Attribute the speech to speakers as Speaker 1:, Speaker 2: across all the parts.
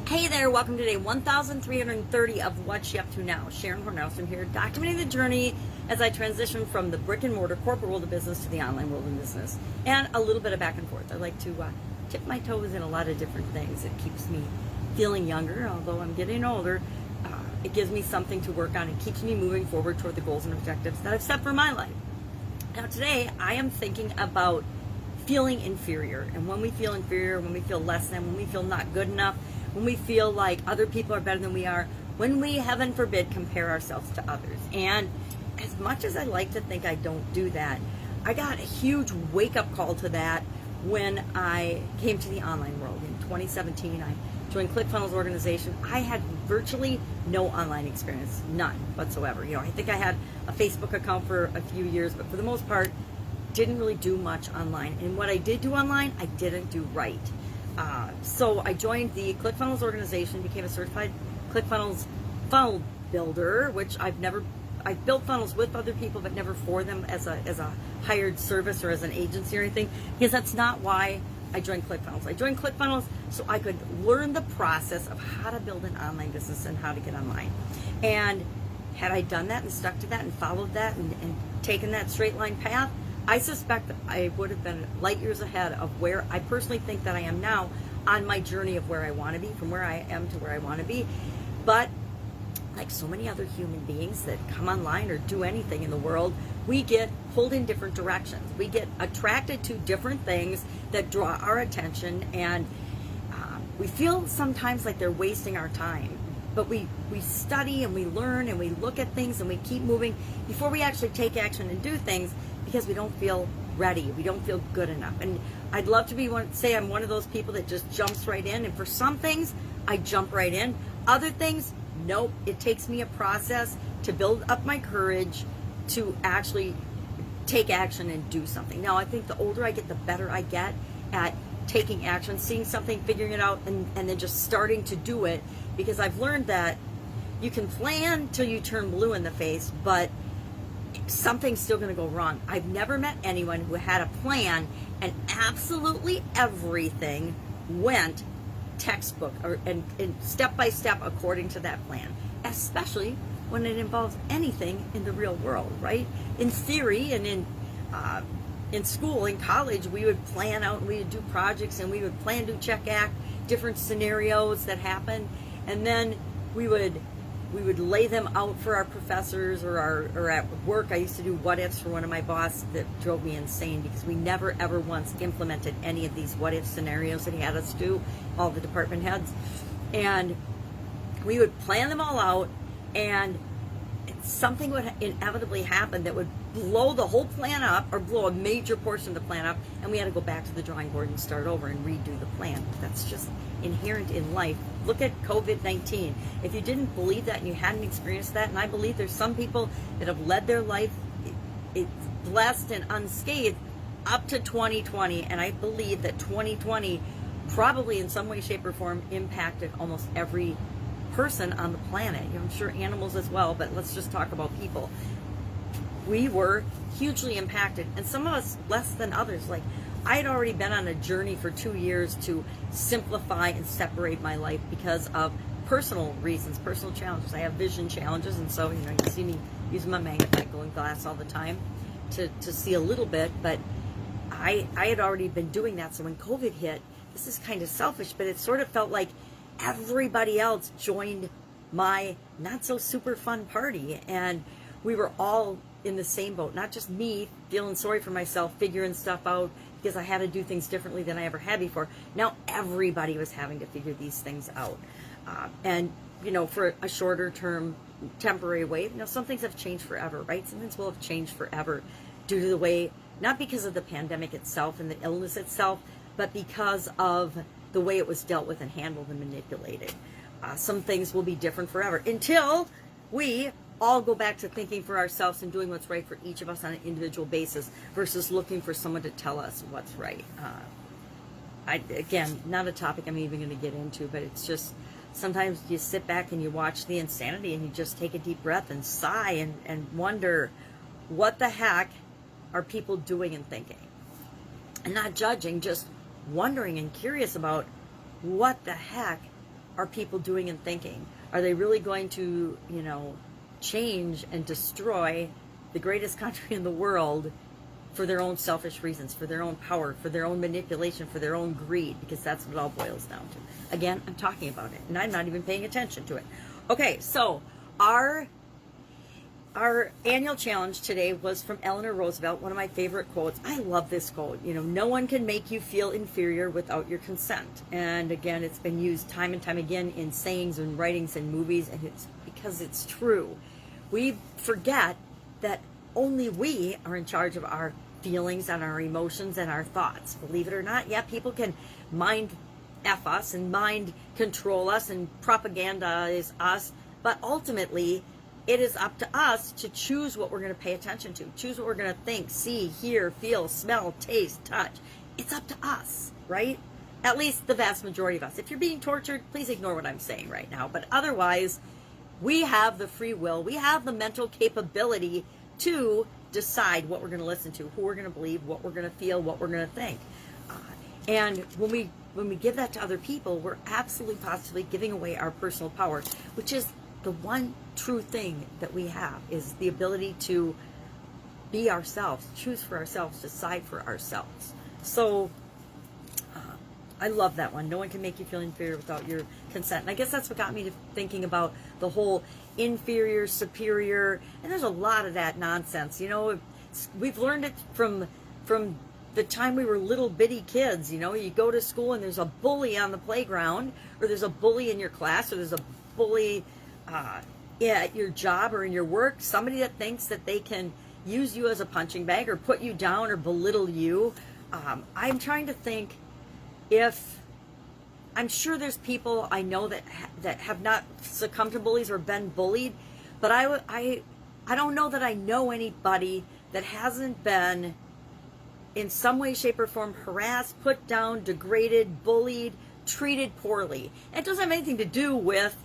Speaker 1: Hey there, welcome to day 1330 of What's She Up To Now. Sharon Horne-Ellstrom here, documenting the journey as I transition from the brick and mortar corporate world of business to the online world of business. And a little bit of back and forth. I like to tip my toes in a lot of different things. It keeps me feeling younger, although I'm getting older. It gives me something to work on. It keeps me moving forward toward the goals and objectives that I've set for my life. Now today, I am thinking about feeling inferior. And when we feel inferior, when we feel less than, when we feel not good enough, when we feel like other people are better than we are, when we, heaven forbid, compare ourselves to others. And as much as I like to think I don't do that, I got a huge wake-up call to that when I came to the online world. In 2017, I joined ClickFunnels organization. I had virtually no online experience, none whatsoever. I think I had a Facebook account for a few years, but for the most part, didn't really do much online. And what I did do online, I didn't do right. So I joined the ClickFunnels organization, became a certified ClickFunnels funnel builder, which I've built funnels with other people, but never for them as a hired service or as an agency or anything, because that's not why I joined ClickFunnels. I joined ClickFunnels so I could learn the process of how to build an online business and how to get online. And had I done that and stuck to that and followed that and taken that straight line path, I suspect that I would have been light years ahead of where I personally think that I am now on my journey of where I want to be, from where I am to where I want to be. But like so many other human beings that come online or do anything in the world, we get pulled in different directions. We get attracted to different things that draw our attention, and we feel sometimes like they're wasting our time. But we study and we learn and we look at things and we keep moving before we actually take action and do things, because we don't feel ready. We don't feel good enough. And I'd love to say I'm one of those people that just jumps right in. And for some things, I jump right in. Other things, nope. It takes me a process to build up my courage to actually take action and do something. Now, I think the older I get, the better I get at taking action, seeing something, figuring it out, and then just starting to do it, because I've learned that you can plan till you turn blue in the face, but something's still going to go wrong. I've never met anyone who had a plan and absolutely everything went textbook and step by step according to that plan, especially when it involves anything in the real world, right? In theory and in school, in college, we would plan out, we would do projects, and we would plan to check act different scenarios that happen, and then we would lay them out for our professors or at work. I used to do what ifs for one of my bosses that drove me insane, because we never ever once implemented any of these what if scenarios that he had us do, all the department heads. And we would plan them all out, and something would inevitably happen that would blow the whole plan up, or blow a major portion of the plan up, and we had to go back to the drawing board and start over and redo the plan. That's just inherent in life. Look at COVID-19. If you didn't believe that and you hadn't experienced that, and I believe there's some people that have led their life blessed and unscathed up to 2020, and I believe that 2020 probably in some way, shape, or form impacted almost every person on the planet. I'm sure animals as well, but let's just talk about people. We were hugely impacted, and some of us less than others. Like, I had already been on a journey for 2 years to simplify and separate my life because of personal reasons, personal challenges. I have vision challenges, and so you see me using my magnifying glass all the time to see a little bit, but I had already been doing that. So when COVID hit, this is kind of selfish, but it sort of felt like everybody else joined my not so super fun party, and we were all in the same boat. Not just me feeling sorry for myself, figuring stuff out because I had to do things differently than I ever had before. Now everybody was having to figure these things out, and for a shorter term, temporary way. Some things have changed forever, right? Some things will have changed forever due to the way, not because of the pandemic itself and the illness itself, but because of the way it was dealt with and handled and manipulated. Some things will be different forever until we all go back to thinking for ourselves and doing what's right for each of us on an individual basis versus looking for someone to tell us what's right. Again, not a topic I'm even going to get into, but it's just sometimes you sit back and you watch the insanity and you just take a deep breath and sigh and wonder, what the heck are people doing and thinking? And not judging, just wondering and curious about what the heck are people doing and thinking? Are they really going to, change and destroy the greatest country in the world for their own selfish reasons, for their own power, for their own manipulation, for their own greed? Because that's what it all boils down to. Again, I'm talking about it, and I'm not even paying attention to it. Okay, so our annual challenge today was from Eleanor Roosevelt, one of my favorite quotes. I love this quote. No one can make you feel inferior without your consent. And again, it's been used time and time again in sayings and writings and movies, and it's because it's true. We forget that only we are in charge of our feelings and our emotions and our thoughts. Believe it or not, yeah, people can mind F us and mind control us and propagandize us, but ultimately, it is up to us to choose what we're going to pay attention to, choose what we're going to think, see, hear, feel, smell, taste, touch. It's up to us, right? At least the vast majority of us. If you're being tortured, please ignore what I'm saying right now. But otherwise, we have the free will. We have the mental capability to decide what we're going to listen to, who we're going to believe, what we're going to feel, what we're going to think. And when we give that to other people, we're absolutely positively giving away our personal power, which is the one true thing that we have, is the ability to be ourselves, choose for ourselves, decide for ourselves. So I love that one. No one can make you feel inferior without your consent. And I guess that's what got me to thinking about the whole inferior, superior, and there's a lot of that nonsense. We've learned it from the time we were little bitty kids. You go to school and there's a bully on the playground, or there's a bully in your class, or there's a bully at your job or in your work, somebody that thinks that they can use you as a punching bag or put you down or belittle you. I'm trying to think if, I'm sure there's people I know that have not succumbed to bullies or been bullied, but I don't know that I know anybody that hasn't been in some way, shape, or form harassed, put down, degraded, bullied, treated poorly. And it doesn't have anything to do with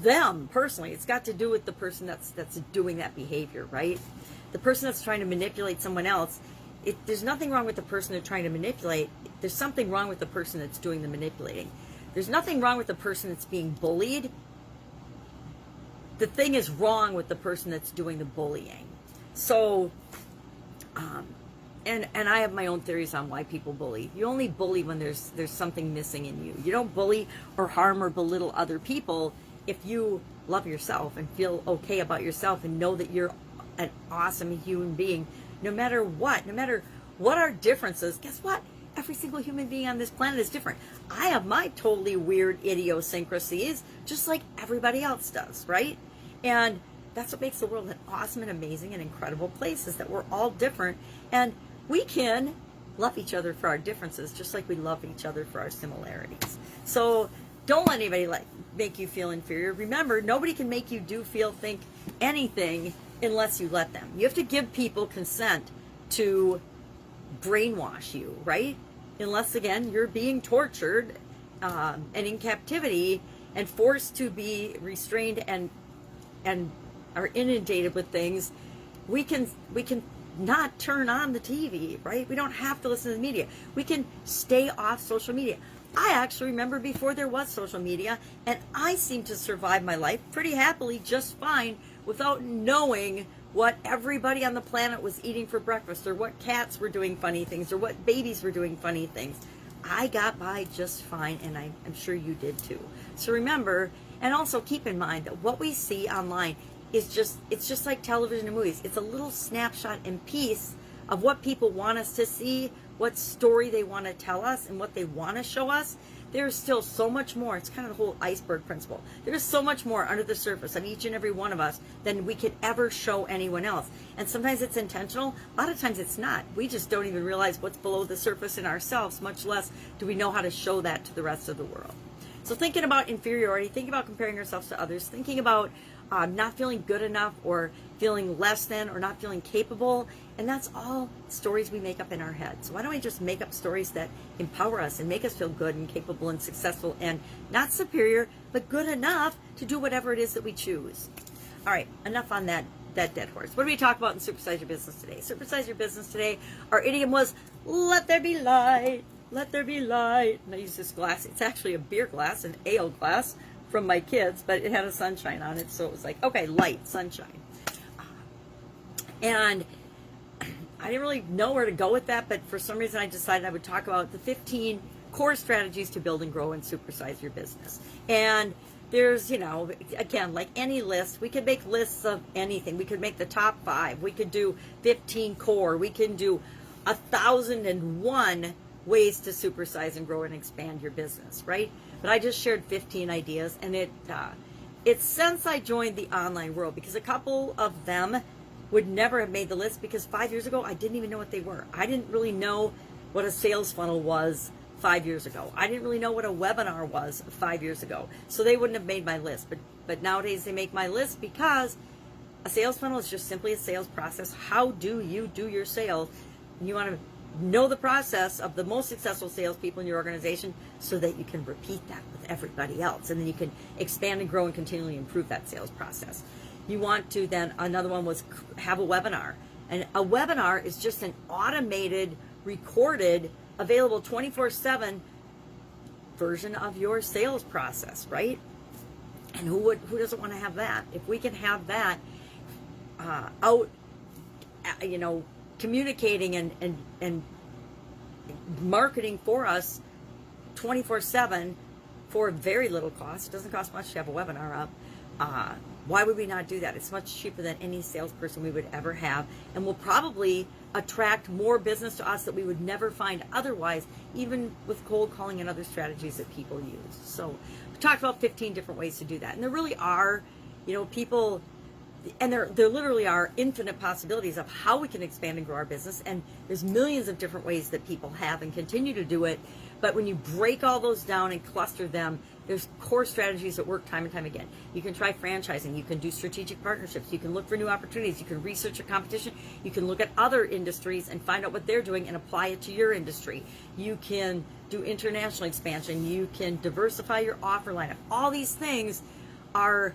Speaker 1: them personally. It's got to do with the person that's doing that behavior, right? The person that's trying to manipulate someone else. There's nothing wrong with the person they're trying to manipulate. There's something wrong with the person that's doing the manipulating. There's nothing wrong with the person that's being bullied. The thing is wrong with the person that's doing the bullying. So, and I have my own theories on why people bully. You only bully when there's something missing in you. You don't bully or harm or belittle other people if you love yourself and feel okay about yourself and know that you're an awesome human being, no matter what our differences. Guess what? Every single human being on this planet is different. I have my totally weird idiosyncrasies, just like everybody else does, right? And that's what makes the world an awesome and amazing and incredible place, is that we're all different, and we can love each other for our differences, just like we love each other for our similarities. So don't let anybody make you feel inferior. Remember, nobody can make you do, feel, think anything unless you let them. You have to give people consent to brainwash you, right? Unless, again, you're being tortured and in captivity and forced to be restrained and are inundated with things. We can not turn on the TV, right? We don't have to listen to the media. We can stay off social media. I actually remember before there was social media, and I seemed to survive my life pretty happily, just fine, without knowing what everybody on the planet was eating for breakfast, or what cats were doing funny things, or what babies were doing funny things. I got by just fine, and I'm sure you did too. So remember, and also keep in mind that what we see online is it's just like television and movies. It's a little snapshot and piece of what people want us to see, what story they want to tell us, and what they want to show us. There's still so much more. It's kind of the whole iceberg principle. There's so much more under the surface of each and every one of us than we could ever show anyone else. And sometimes it's intentional. A lot of times it's not. We just don't even realize what's below the surface in ourselves, much less do we know how to show that to the rest of the world. So thinking about inferiority, thinking about comparing ourselves to others, thinking about not feeling good enough, or feeling less than, or not feeling capable, and that's all stories we make up in our head. So why don't we just make up stories that empower us and make us feel good and capable and successful and not superior, but good enough to do whatever it is that we choose. All right, enough on that dead horse. What do we talk about in Supersize Your Business today? Supersize Your Business today, our idiom was, let there be light. let there be light. And I use this glass. It's actually a beer glass, an ale glass from my kids, but it had a sunshine on it. So it was like, okay, light, sunshine. And I didn't really know where to go with that, but for some reason I decided I would talk about the 15 core strategies to build and grow and supersize your business. And there's, you know, again, like any list, we could make lists of anything. We could make the top 5. We could do 15 core. We can do 1,001 ways to supersize and grow and expand your business, right? But I just shared 15 ideas, and it's since I joined the online world, because a couple of them would never have made the list, because 5 years ago, I didn't even know what they were. I didn't really know what a sales funnel was 5 years ago. I didn't really know what a webinar was 5 years ago. So they wouldn't have made my list. But nowadays they make my list, because a sales funnel is just simply a sales process. How do you do your sales? And you want to know the process of the most successful salespeople in your organization, so that you can repeat that with everybody else. And then you can expand and grow and continually improve that sales process. You want to then, another one was have a webinar. And a webinar is just an automated, recorded, available 24/7 version of your sales process, right? And who doesn't want to have that? If we can have that out, you know, communicating and marketing for us 24/7 for very little cost. It doesn't cost much to have a webinar up. Why would we not do that? It's much cheaper than any salesperson we would ever have, and will probably attract more business to us that we would never find otherwise, even with cold calling and other strategies that people use. So we talked about 15 different ways to do that. And there really are, you know, people, and there literally are infinite possibilities of how we can expand and grow our business. And there's millions of different ways that people have and continue to do it. But when you break all those down and cluster them, there's core strategies that work time and time again. You can try franchising. You can do strategic partnerships. You can look for new opportunities. You can research your competition. You can look at other industries and find out what they're doing and apply it to your industry. You can do international expansion. You can diversify your offer lineup. All these things are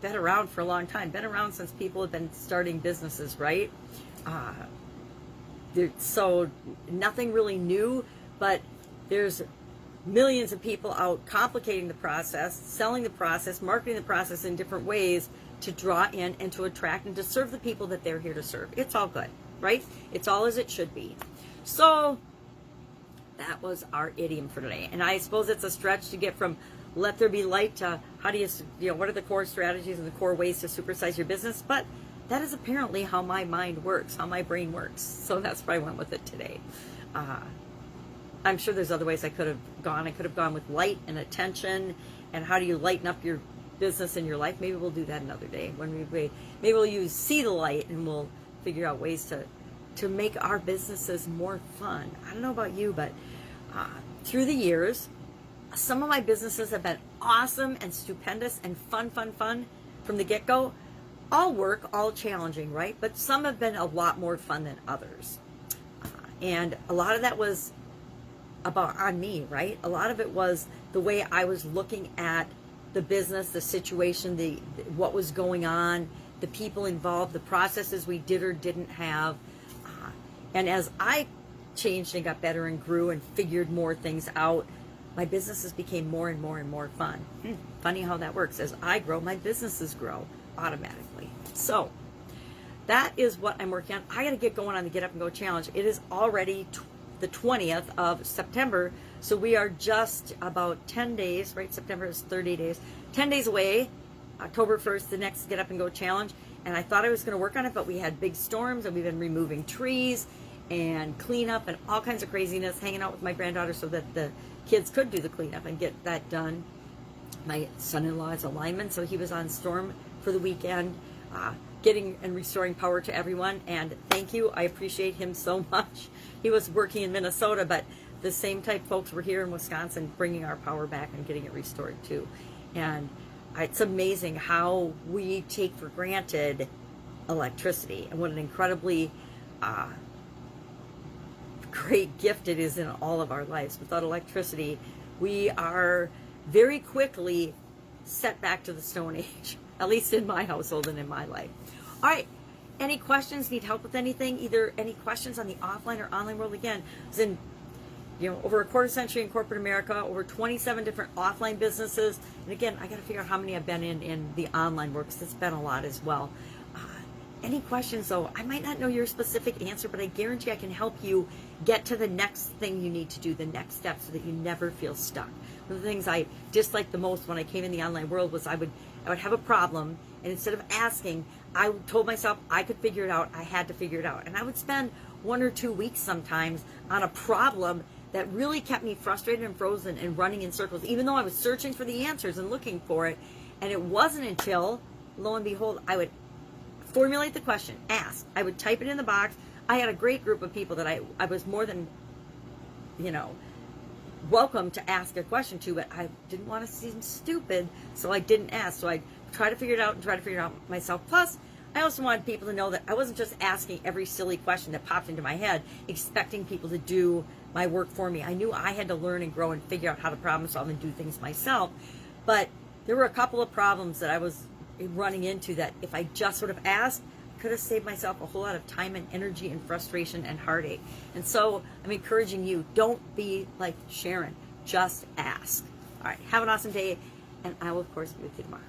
Speaker 1: been around for a long time. Been around since people have been starting businesses, right? So nothing really new, but there's millions of people out complicating the process, selling the process, marketing the process in different ways to draw in and to attract and to serve the people that they're here to serve. It's all good, right? It's all as it should be. So that was our idiom for today. And I suppose it's a stretch to get from let there be light to how do you know, what are the core strategies and the core ways to supersize your business? But that is apparently how my mind works, how my brain works. So that's where I went with it today. I'm sure there's other ways I could have gone. I could have gone with light and attention and how do you lighten up your business in your life. Maybe we'll do that another day. Maybe we'll see the light and we'll figure out ways to make our businesses more fun. I don't know about you, but through the years, some of my businesses have been awesome and stupendous and fun from the get-go. All work, all challenging, right? But some have been a lot more fun than others. And a lot of that was on me, right? A lot of it was the way I was looking at the business, the situation, what was going on, the people involved, the processes we did or didn't have. And as I changed and got better and grew and figured more things out, my businesses became more and more and more fun. Funny how that works. As I grow, my businesses grow automatically. So that is what I'm working on. I got to get going on the Get Up and Go Challenge. It is already the 20th of September. So we are just about 10 days, right? September is 30 days. 10 days away. October 1st, the next Get Up and Go Challenge. And I thought I was going to work on it, but we had big storms and we've been removing trees and cleanup and all kinds of craziness, hanging out with my granddaughter so that the kids could do the cleanup and get that done. My son-in-law is a lineman, so he was on storm for the weekend, getting and restoring power to everyone. And thank you. I appreciate him so much. He was working in Minnesota, but the same type folks were here in Wisconsin bringing our power back and getting it restored too. And it's amazing how we take for granted electricity and what an incredibly great gift it is in all of our lives. Without electricity, we are very quickly set back to the Stone Age, at least in my household and in my life. All right, Any questions, need help with anything, either any questions on the offline or online world? Again, I was in, over a quarter century in corporate America, over 27 different offline businesses. And again, I got to figure out how many I've been in the online work, because it's been a lot as well. Any questions, though, I might not know your specific answer, but I guarantee I can help you get to the next thing you need to do, the next step, so that you never feel stuck. One of the things I disliked the most when I came in the online world was I would have a problem, and instead of asking, I told myself I could figure it out. I had to figure it out. And I would spend 1 or 2 weeks sometimes on a problem that really kept me frustrated and frozen and running in circles, even though I was searching for the answers and looking for it. And it wasn't until, lo and behold, I would formulate the question, ask. I would type it in the box. I had a great group of people that I was more than, welcome to ask a question to, but I didn't want to seem stupid, so I didn't ask. So I try to figure it out and try to figure it out myself. Plus, I also wanted people to know that I wasn't just asking every silly question that popped into my head, expecting people to do my work for me. I knew I had to learn and grow and figure out how to problem solve and do things myself. But there were a couple of problems that I was running into that if I just sort of asked, I could have saved myself a whole lot of time and energy and frustration and heartache. And so I'm encouraging you, don't be like Sharon, just ask. All right, have an awesome day, and I will, of course, be with you tomorrow.